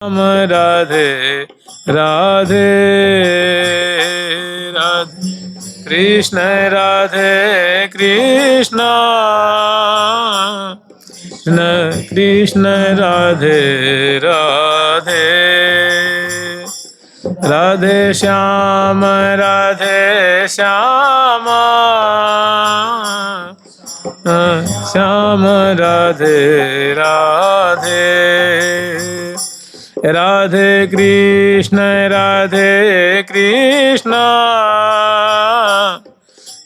राम राधे राधे राधे कृष्ण राधे कृष्ण कृष्ण कृष्ण राधे राधे राधे श्याम श्याम राधे राधे राधे कृष्ण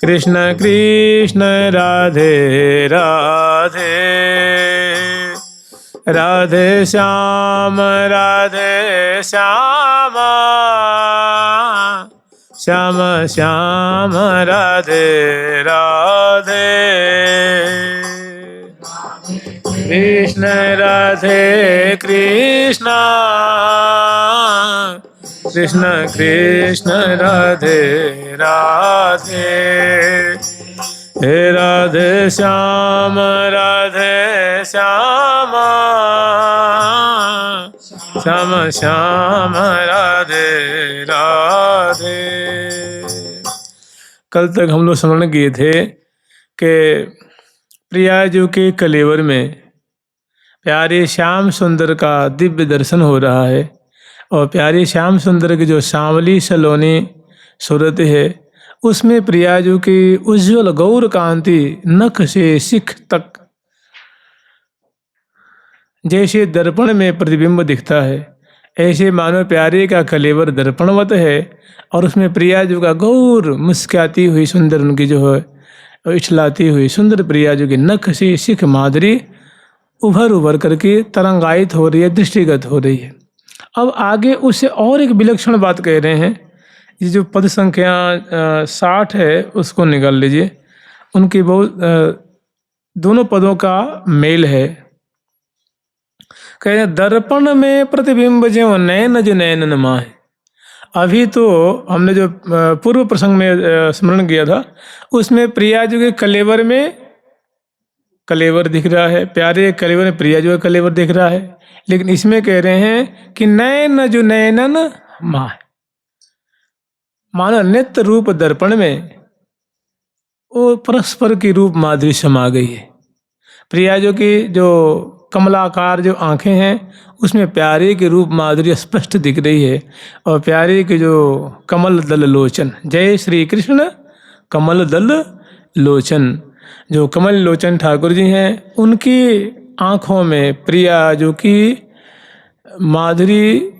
कृष्ण कृष्ण राधे राधे राधे श्याम श्याम श्याम राधे राधे कृष्ण कृष्ण कृष्ण राधे राधे हे राधे श्याम श्याम श्याम राधे राधे। कल तक हम लोग स्मरण किए थे कि प्रियाजू के कलेवर में प्यारे श्याम सुंदर का दिव्य दर्शन हो रहा है और प्यारे श्याम सुंदर की जो सांवली सलोनी सूरत है उसमें प्रियाजू की उज्जवल गौर कांति नख से शिख तक जैसे दर्पण में प्रतिबिंब दिखता है, ऐसे मानो प्यारे का कलेवर दर्पणवत है और उसमें प्रियाजू का गौर मुस्काती हुई सुंदर उनकी जो है इछलाती हुई सुंदर प्रियाजू की नख से शिख माधुरी उभर उभर करके तरंगायित हो रही है, दृष्टिगत हो रही है। अब आगे उससे और एक विलक्षण बात कह रहे हैं। ये जो पद संख्या 60 है उसको निकाल लीजिए। उनकी बहुत दोनों पदों का मेल है। कह रहे दर्पण में प्रतिबिंब जो नैन जो नैनन माहे। अभी तो हमने जो पूर्व प्रसंग में स्मरण किया था उसमें प्रियाजू के कलेवर में कलेवर दिख रहा है, प्यारे कलेवर में प्रियाजू का कलेवर दिख रहा है, लेकिन इसमें कह रहे हैं कि नैन जो नैनन माहे, मानो नित्य रूप दर्पण में वो परस्पर की रूप माधुरी समा गई है। प्रियाजू की जो कमलाकार जो आंखें हैं उसमें प्यारे के रूप माधुरी स्पष्ट दिख रही है और प्यारे के जो कमल दल लोचन, जय श्री कृष्ण कमल दल लोचन, जो कमल लोचन ठाकुर जी हैं उनकी आँखों में प्रियाजू की माधुरी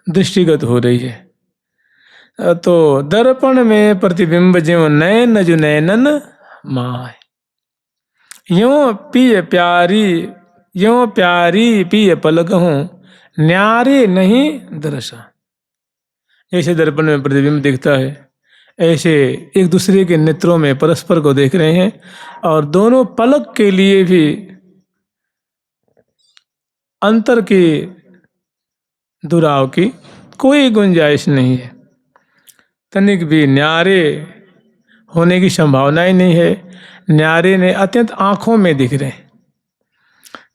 दृष्टिगत हो रही है। तो दर्पण में प्रतिबिंब ज्यों नैन जो नैनन माय, यों प्यारी पिय पलक हूँ न्यारे नहीं दर्शा। जैसे दर्पण में प्रतिबिंब दिखता है ऐसे एक दूसरे के नेत्रों में परस्पर को देख रहे हैं और दोनों पलक के लिए भी अंतर की दुराव की कोई गुंजाइश नहीं है, तनिक भी न्यारे होने की संभावना ही नहीं है। न्यारे ने अत्यंत आंखों में दिख रहे हैं।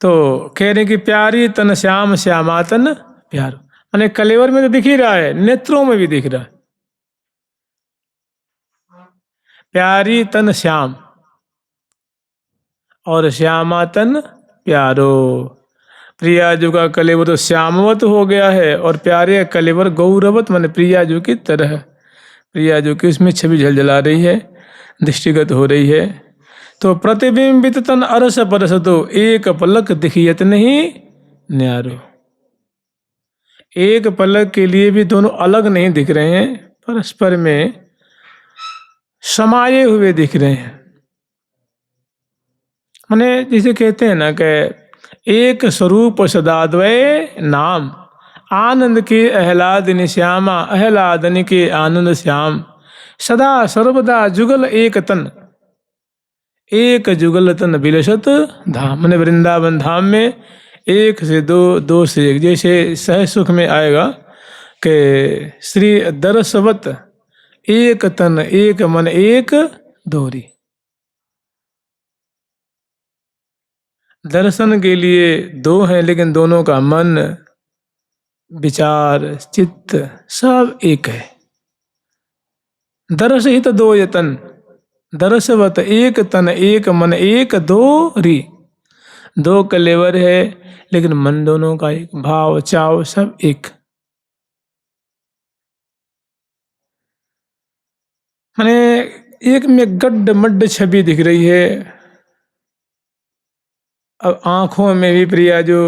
तो कह रहे कि प्यारी तन श्याम श्यामा तन प्यारो, माने कलेवर में तो दिख ही रहा है, नेत्रों में भी दिख रहा है। प्यारी तन श्याम और श्यामा तन प्यारो। प्रियाजू का कलेवर तो श्यामवत हो गया है और प्यारे का कलेवर गौरवत, माने प्रियाजू की तरह, प्रियाजू की उसमें छवि झलझला रही है, दृष्टिगत हो रही है। तो प्रतिबिंबित तन अरस परस तो एक पलक दिखियत नहीं न्यारो। एक पलक के लिए भी दोनों अलग नहीं दिख रहे हैं, परस्पर में समाये हुए दिख रहे हैं। माने जिसे कहते हैं ना कि एक स्वरूप सदाद्वय नाम, आनंद के आह्लादनि श्यामा आह्लादनि के आनंद श्याम, सदा सर्वदा जुगल एक तन, एक जुगल तन बिलसत धाम। मैंने वृंदावन धाम में एक से दो, दो से एक, जैसे सहज सुख में आएगा कि श्री दरसवत एक तन एक मन एक दोहरी। दर्शन के लिए दो हैं लेकिन दोनों का मन विचार, चित्त सब एक है। दरस हित दो यतन, दरसवत एक तन एक मन एक दो री। दो कलेवर है लेकिन मन दोनों का एक, भाव चाव सब एक। माने एक में गड्ढ मड्ढ छवि दिख रही है। अब आंखों में भी प्रिया जो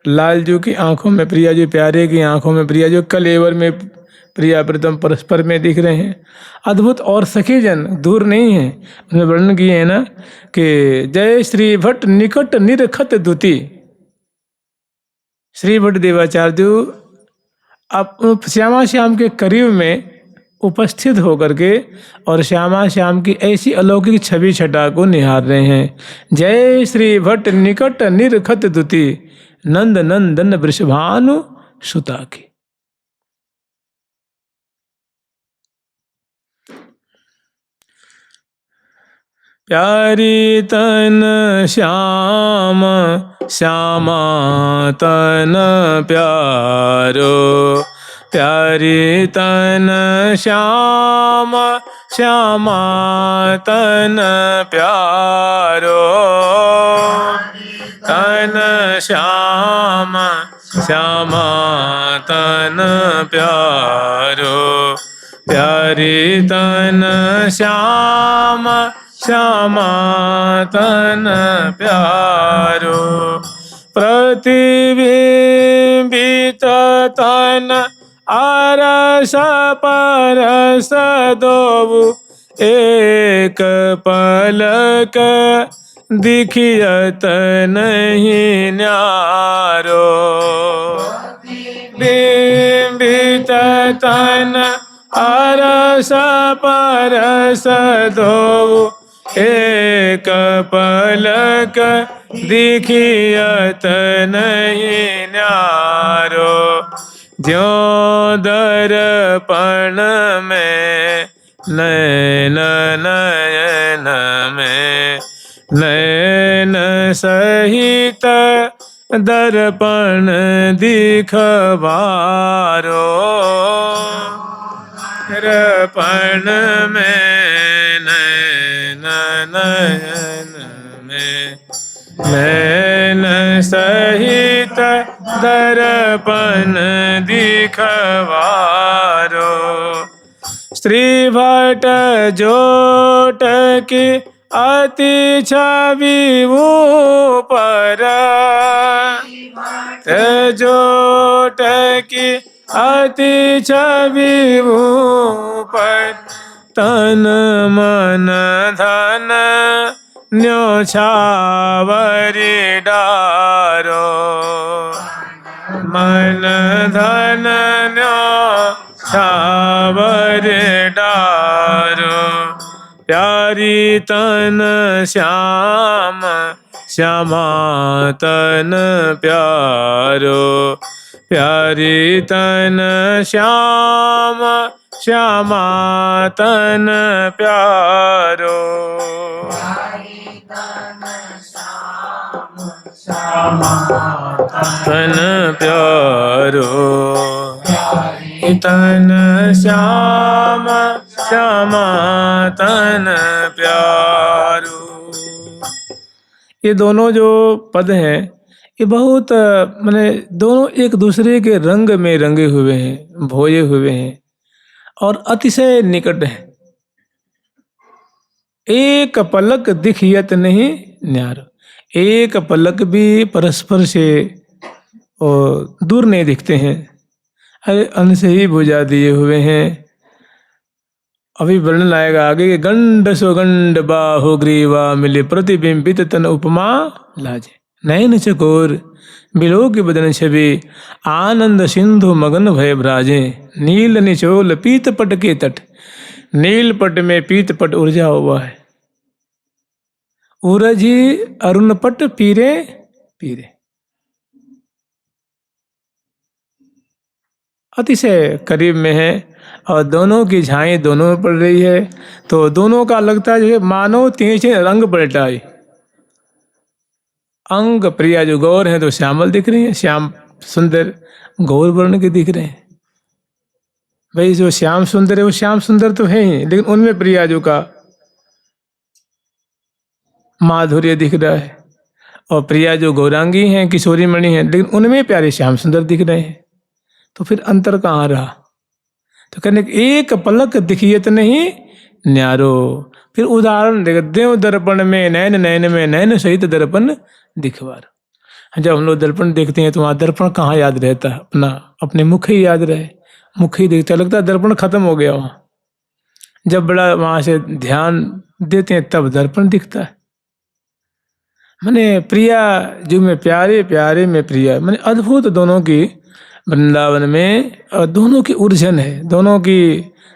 लालजू की आंखों में, प्रिया जो प्यारे की आंखों में, प्रिया जो कलेवर में प्रिया प्रीतम परस्पर में दिख रहे हैं। अद्भुत। और सखी जन दूर नहीं है, उसमें वर्णन किए हैं ना कि जय श्री भट्ट निकट निरखत दुति। श्री भट्ट देवाचार्य अब श्यामा श्याम के करीब में उपस्थित होकर के और श्यामा श्याम की ऐसी अलौकिक छवि छटा को निहार रहे हैं। जय श्री भट्ट निकट निरखत दुति, नंद नंदन वृषभानु सुता की। प्यारी तन श्याम श्यामा तन प्यारो, प्यारी तन श्याम श्यामा तन प्यारो, तन श्याम श्यामा तन प्यारो, प्यारी तन श्याम श्यामा तन प्यारो, प्रतिबिंबित तन आरस परस दोबु, एक पलक दिखियत नहीं न्यारो, बिंबित तन आरस परस दोबु, एक पलक दिखियत नहीं न्यारो, ज्यों दर्पण में नयन नयन में, नयन सहित दर्पण दिखवारो, दर्पण में नयन नयन में, नयन सहित दर्पण दिखवारो, श्री भट्ट जोट की अति छवि ऊपर, जोट की अति छवि ऊपर, तन मन धन न्योछावरी डारो, मन धन न्योछावरी डारो, प्यारी तन श्याम श्यामा तन प्यारो, प्यारी तन श्याम श्यामा तन प्यारो, तन प्यारो, तन श्याम श्यामा तन प्यारो। ये दोनों जो पद हैं ये बहुत माने दोनों एक दूसरे के रंग में रंगे हुए हैं, भोए हुए हैं और अतिशय निकट हैं। एक पलक दिखियत नहीं न्यारो, एक पलक भी परस्पर से और दूर नहीं दिखते हैं, अरे अन्न से ही बुझा दिए हुए हैं। अभी वर्णन आएगा आगे कि गंड सुगंड बाहु ग्रीवा मिले प्रतिबिंबित तन उपमा लाजे, नयन चकोर बिलो की बदन छवि आनंद सिंधु मगन भय भ्राजे, नील निचोल पीत पट के तट, नील पट में पीत पट उर्जा हुआ है, उरझी अरुण पट पीरे पीरे, अतिशय करीब में है और दोनों की झाई दोनों में पड़ रही है। तो दोनों का लगता है जो मानो तीन रंग पलटाई। अंग प्रिया जो गौर है तो श्यामल दिख रही है, श्याम सुंदर गौर वर्ण के दिख रहे हैं। भाई जो श्याम सुंदर है वो श्याम सुंदर तो है ही, लेकिन उनमें प्रियाजू का माधुर्य दिख रहा है। और प्रिया जो गौरांगी हैं, किशोरी मणि हैं, लेकिन उनमें प्यारे श्याम सुंदर दिख रहे हैं। तो फिर अंतर कहाँ रहा? तो कहने एक पलक दिखियत नहीं न्यारो। फिर उदाहरण देगा, देव दर्पण में नैन, नैन में नैन सहित दर्पण दिखवार। जब हम लोग दर्पण देखते हैं तो वहाँ दर्पण कहाँ याद रहता है? अपने मुख ही याद रहे, मुख ही देखता, लगता है दर्पण खत्म हो गया वहाँ। जब बड़ा वहाँ से ध्यान देते हैं तब दर्पण दिखता है। मैंने प्रिया जो में प्यारे, प्यारे में प्रिया, मैंने अद्भुत दोनों की वृंदावन में दोनों की उलझन है।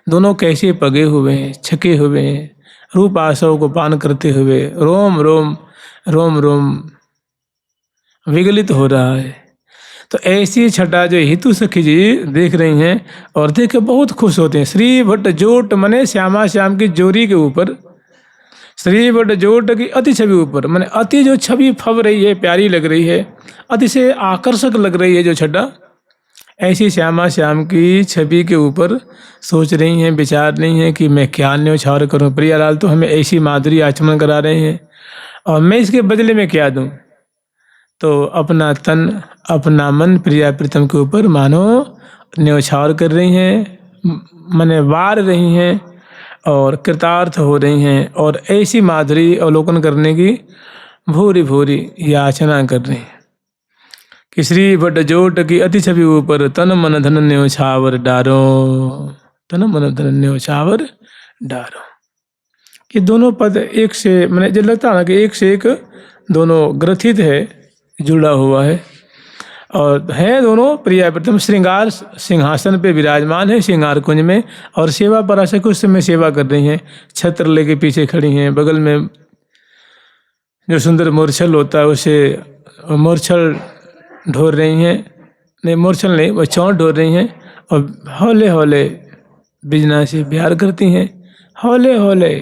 दोनों कैसे पगे हुए हैं, छके हुए हैं, रूप आसव को पान करते हुए रोम रोम रोम रोम विगलित हो रहा है। तो ऐसी छटा जो हितु सखी जी देख रही हैं और देख के बहुत खुश होते हैं। श्री भट्ट जोट मने श्यामा श्याम की जोरी के ऊपर, श्री भट्ट जोट की अति छवि ऊपर, मैंने अति जो छवि फब रही है, प्यारी लग रही है, अति से आकर्षक लग रही है जो छटा, ऐसी श्यामा श्याम की छवि के ऊपर सोच रही हैं, विचार रही हैं कि मैं क्या न्यौछावर करूं। प्रियालाल तो हमें ऐसी माधुरी आचमन करा रहे हैं और मैं इसके बदले में क्या दूं? तो अपना तन, अपना मन प्रिया प्रीतम के ऊपर मानो न्यौछावर कर रही हैं, माने वार रही हैं और कृतार्थ हो रही हैं और ऐसी माधुरी अवलोकन करने की भूरी भूरी याचना कर रही हैं कि श्री भट्ट जोट की अति छवि ऊपर तन मन धन न्यौछावर डारो, तन मन धन न्यौछावर डारो। ये दोनों पद एक से, मैंने जो लगता है ना कि एक से एक दोनों ग्रथित है, जुड़ा हुआ है और है दोनों प्रिया प्रीतम। श्रृंगार सिंहासन पे विराजमान है श्रृंगार कुंज में और सेवा पराशर उस समय सेवा कर रही हैं, छत्र लेके पीछे खड़ी हैं, बगल में जो सुंदर मूर्छल होता है उसे मूर्छल ढोर रही हैं, नहीं मूर्छल नहीं, वो चौंट ढोर रही हैं और हौले हौले बिजना से प्यार करती हैं, हौले हौले,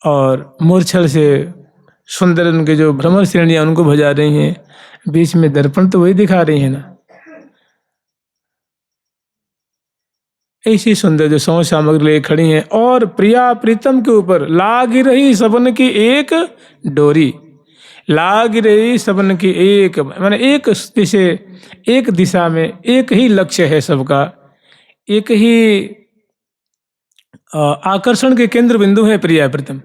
और मूर्छल से सुंदर उनके जो भ्रमर श्रेणियाँ उनको भजा रही हैं। बीच में दर्पण तो वही दिखा रही है ना। ऐसी सुंदर जो सौ सामग्री ले खड़ी हैं और प्रिया प्रीतम के ऊपर लाग रही सबन की एक डोरी, लाग रही सबन की एक, माने एक जैसे एक दिशा में एक ही लक्ष्य है सबका, एक ही आकर्षण के केंद्र बिंदु है प्रिया प्रीतम।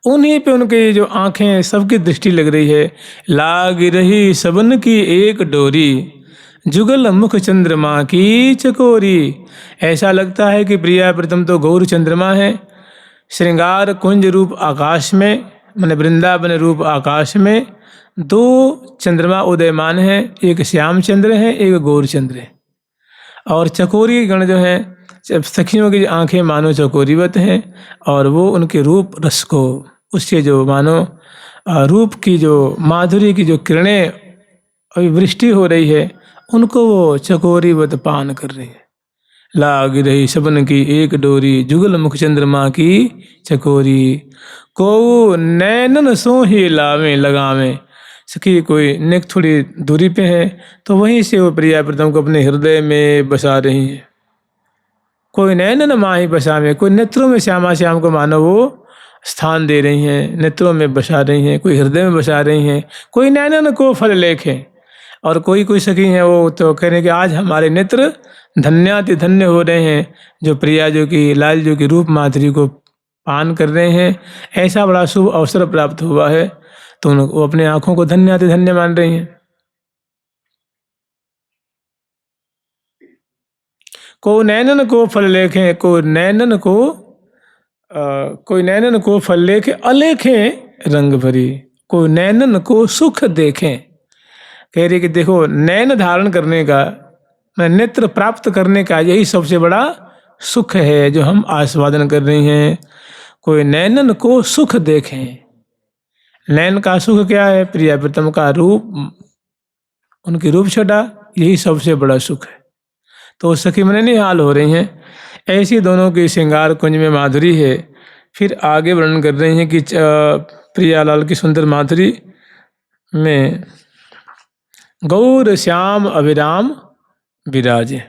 उन्हीं पे उनकी जो आंखें सबकी दृष्टि लग रही है। लाग रही सबन की एक डोरी, जुगल मुख चंद्रमा की चकोरी। ऐसा लगता है कि प्रिया प्रीतम तो गौर चंद्रमा है, श्रृंगार कुंज रूप आकाश में, माने वृंदावन रूप आकाश में दो चंद्रमा उदयमान हैं, एक श्याम चंद्र है, एक गौर चंद्र है। और चकोरी गण जो हैं, सखियों की आंखें मानो चकोरीवत हैं और वो उनके रूप रस को, उससे जो मानो रूप की जो माधुरी की जो किरणें अभी वृष्टि हो रही है, उनको वो चकोरीवत पान कर रही है। लाग रही सबन की एक डोरी, जुगल मुख चंद्रमा की चकोरी, को नैनन सो ही लावे लगावे। सखी कोई नेक थोड़ी दूरी पे है तो वहीं से वो प्रिया प्रीतम को अपने हृदय में बसा रही है। कोई नैनन माही बसा में, कोई नेत्रों में श्यामा श्याम को मानो वो स्थान दे रही हैं, नेत्रों में बसा रही हैं, कोई हृदय में बसा रही हैं, कोई नैनन को फल लेखें। और कोई सखी हैं वो तो कह रहे हैं कि आज हमारे नेत्र धन्याति धन्य हो रहे हैं जो प्रिया जो की लाल जो की रूप माधुरी को पान कर रहे हैं। ऐसा बड़ा शुभ अवसर प्राप्त हुआ है तो वो अपने आंखों को धन्याति धन्य मान रही हैं। को नैनन को फल लेखें, कोई नैनन को फल लेखे, अलेखें रंग भरी, कोई नैनन को सुख देखें। कह रही कि देखो नैन धारण करने का, नेत्र प्राप्त करने का यही सबसे बड़ा सुख है जो हम आस्वादन कर रही हैं। कोई नैनन को सुख देखें। नैन का सुख क्या है? प्रिया प्रीतम का रूप, उनकी रूप छटा, यही सबसे बड़ा सुख है। तो सखी मने निहाल हो रही हैं। ऐसी दोनों की श्रृंगार कुंज में माधुरी है। फिर आगे वर्णन कर रही हैं कि प्रियालाल की सुंदर माधुरी में गौर श्याम अभिराम विराजे।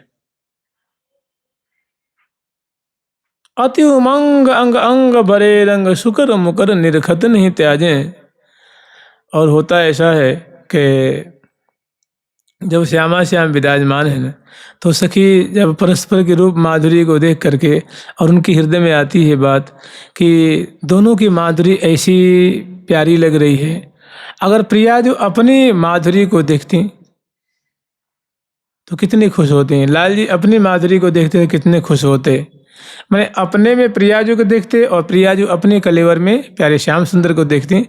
अति उमंग अंग अंग भरे रंग शुकर मुकर निरखत नहीं त्याजे। और होता ऐसा है कि जब श्यामा श्याम विराजमान है ना, तो सखी जब परस्पर के रूप माधुरी को देख करके और उनकी हृदय में आती है बात कि दोनों की माधुरी ऐसी प्यारी लग रही है। अगर प्रिया जो अपनी माधुरी को देखती तो कितनी खुश होती हैं। लाल जी अपनी माधुरी को देखते तो कितने खुश होते। मैंने अपने में प्रियाजू को देखते और प्रियाजू अपने कलेवर में प्यारे श्याम सुंदर को देखती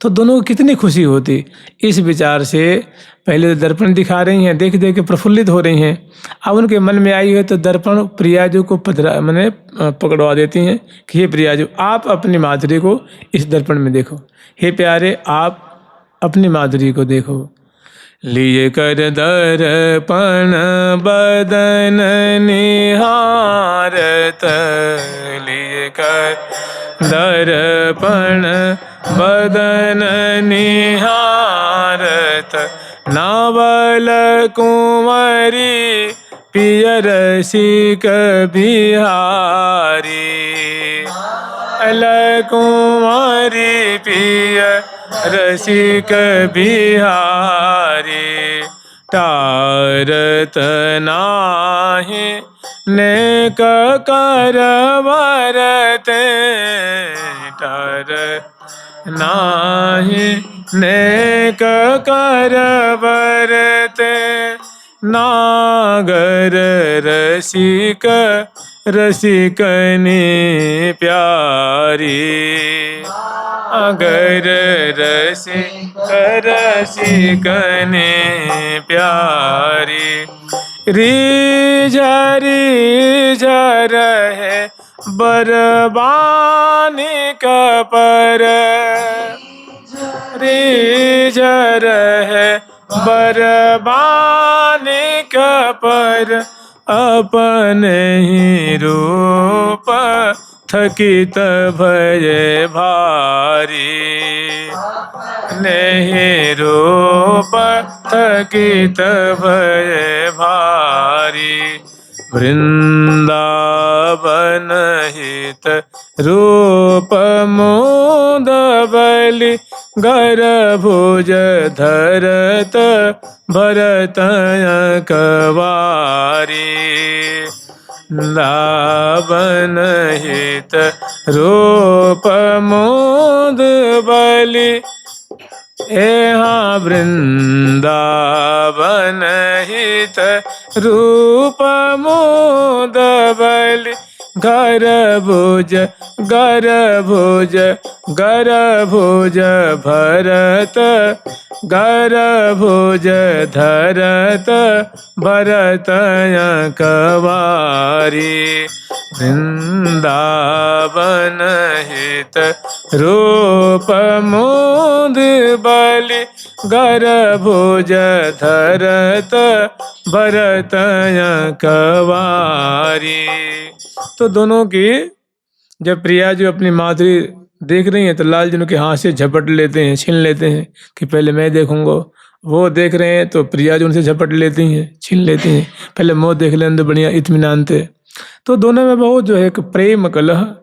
तो दोनों को कितनी खुशी होती। इस विचार से पहले तो दर्पण दिखा रही हैं, देख देख के प्रफुल्लित हो रही हैं। अब उनके मन में आई है तो दर्पण प्रियाजू को मैंने पकड़वा देती हैं कि हे प्रियाजू आप अपनी माधुरी को इस दर्पण में देखो, हे प्यारे आप अपनी माधुरी को देखो। लिए कर दर्पण बदन निहारत, लिए कर दर्पण बदन निहारत, नावल कुंवरी पियर सिक बिहारी, अल कुंवरी पियर रसिक बिहारी, टारत नाही नेक कर वरते, टार नाही नेक कर वरते, नागर रसिक रसिकनी प्यारी, अगर रसिकने प्यारी, रिझरी झर है बरबानी कपर, रिझर है बरबानी कपर, अपने ही रूप थकित भय भारी, नहीं रूप थकित भय भारी, वृंदावन हित रूप मोद बलि, गर्भुज धरत भरत कवारी, वृंदावन हित रूप मोद बलि, यहाँ वृंदावन हित रूप मोद बलि, गर्भुज गर्भुज गर्भुज भरत, गर्भुज धरत भरत कवारी, वृंदावन हित रूप मोद बलि, गर्भुज धरत भरत कवारी। तो दोनों की जब प्रिया जो अपनी माधुरी देख रही हैं तो लाल जी उनके हाथ से झपट लेते हैं, छीन लेते हैं कि पहले मैं देखूंगा। वो देख रहे हैं तो प्रिया जो उनसे झपट लेती हैं, छीन लेती हैं, पहले मोह देख लें तो बढ़िया इत्मीनान थे। तो दोनों में बहुत जो है एक प्रेम कलह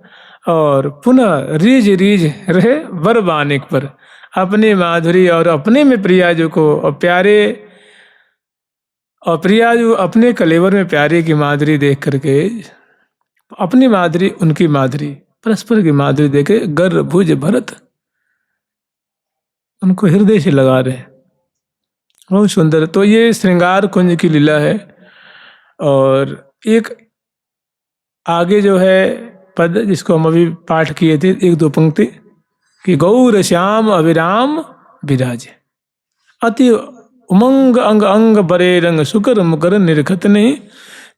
और पुनः रीझ रीझ रहे बरबानिक पर, अपनी माधुरी और अपने में प्रियाजू को और प्यारे और प्रियाजू अपने कलेवर में प्यारे की माधुरी देख करके अपनी माधुरी उनकी माधुरी परस्पर की माधुरी देखे गर्भुज भरत उनको हृदय से लगा रहे, बहुत सुंदर। तो ये श्रृंगार कुंज की लीला है। और एक आगे जो है पद जिसको हम अभी पाठ किए थे, एक दो पंक्ति कि गौर श्याम अभिराम विराजे, अति उमंग अंग अंग बरे रंग शुकर मुकर निरखत नहीं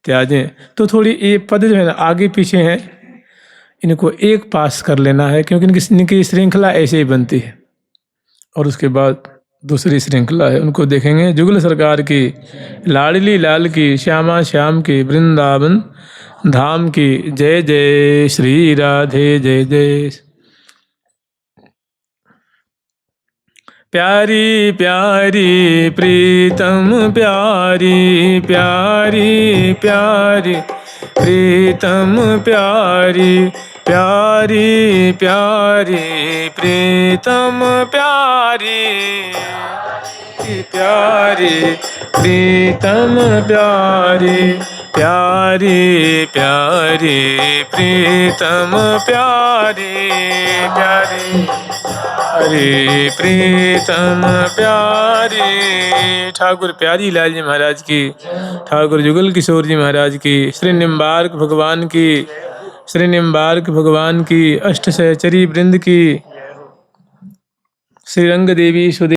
त्याजे। तो थोड़ी ये पद जो है ना आगे पीछे हैं, इनको एक पास कर लेना है क्योंकि इनकी श्रृंखला ऐसे ही बनती है। और उसके बाद दूसरी श्रृंखला है, उनको देखेंगे। जुगल सरकार की, लाडली लाल की, श्यामा श्याम की, वृंदावन धाम की जय जय श्री राधे जय जय। प्यारी प्यारी प्रीतम प्यारी प्यारी प्यारी प्रीतम प्यारी प्यारी प्यारी प्रीतम प्यारी प्यारी प्रीतम प्यारी प्यारी प्यारी प्रीतम प्यारी प्यारी हरे प्रीतम प्यारी। ठाकुर प्यारी लाल जी महाराज की, ठाकुर जुगल किशोर जी महाराज की, श्री निम्बार्क भगवान की, श्री निम्बार्क भगवान की, अष्ट सहचरी वृंद की, श्री रंग देवी सुदे